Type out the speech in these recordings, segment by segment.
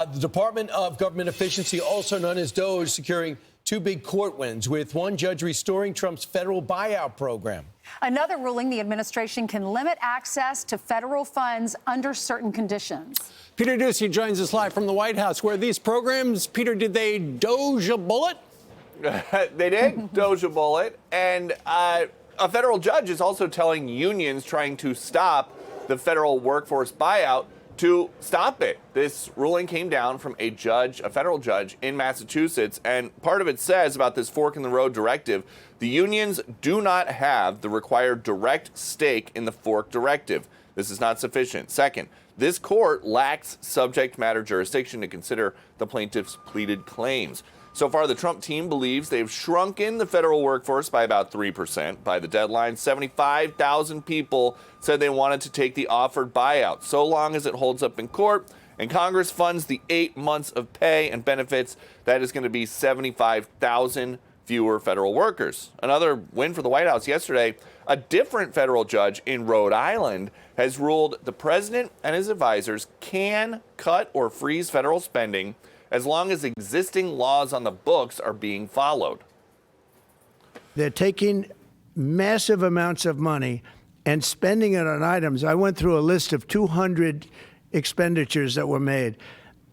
The Department of Government Efficiency, also known as DOGE, securing two big court wins, with one judge restoring Trump's federal buyout program. Another ruling, the administration can limit access to federal funds under certain conditions. Peter Doocy joins us live from the White House. Where these programs, Peter, did they doge a bullet? They did doge a bullet. And a federal judge is also telling unions trying to stop the federal workforce buyout to stop it. This ruling came down from a federal judge in Massachusetts, and part of it says about this fork in the road directive, the unions do not have the required direct stake in the fork directive. This is not sufficient. Second, this court lacks subject matter jurisdiction to consider the plaintiff's pleaded claims. So far, the Trump team believes they've shrunken the federal workforce by about 3%. By the deadline, 75,000 people said they wanted to take the offered buyout, so long as it holds up in court and Congress funds the 8 months of pay and benefits. That is going to be 75,000 fewer federal workers. Another win for the White House yesterday. A different federal judge in Rhode Island has ruled the president and his advisors can cut or freeze federal spending as long as existing laws on the books are being followed. They're taking massive amounts of money and spending it on items. I went through a list of 200 expenditures that were made,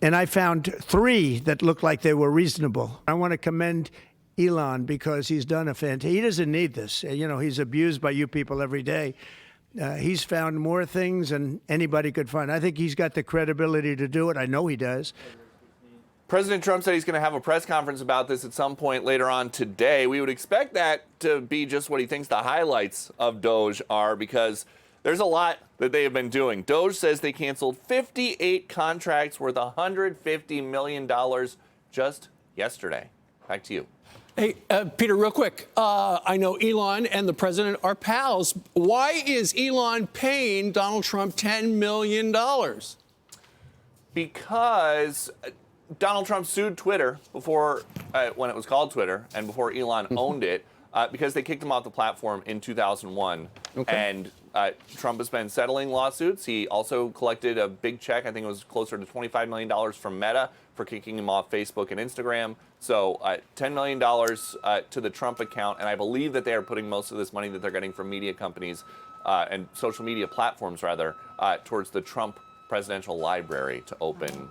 and I found 3 that looked like they were reasonable. I want to commend Elon because he's done a fantastic. He doesn't need this. You know, he's abused by you people every day. He's found more things than anybody could find. I think he's got the credibility to do it. I know he does. President Trump said he's going to have a press conference about this at some point later on today. We would expect that to be just what he thinks the highlights of DOGE are, because there's a lot that they have been doing. DOGE says they canceled 58 contracts worth $150 million just yesterday. Back to you. Hey, Peter, real quick. I know Elon and the president are pals. Why is Elon paying Donald Trump $10 million? Because Donald Trump sued Twitter before, when it was called Twitter, and before Elon owned it, because they kicked him off the platform in 2001. Okay. And Trump has been settling lawsuits. He also collected a big check, I think it was closer to $25 million from Meta for kicking him off Facebook and Instagram. So $10 million to the Trump account, and I believe that they are putting most of this money that they're getting from media companies and social media platforms, rather, towards the Trump Presidential Library to open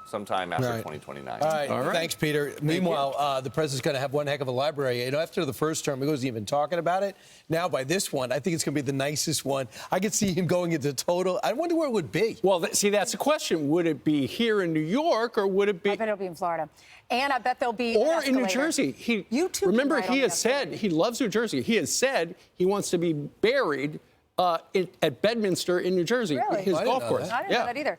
sometime after 2029. All right. Thanks, Peter. Meanwhile, the president's going to have one heck of a library. You know, after the first term, he wasn't even talking about it. Now, by this one, I think it's going to be the nicest one. I could see him going into total. I wonder where it would be. Well, see, that's the question. Would it be here in New York, or would it be? I bet it'll be in Florida. And I bet the'll be or in New Jersey. Remember, he has said he loves New Jersey. He has said he wants to be buried at Bedminster in New Jersey, really? his golf course. I didn't know that either.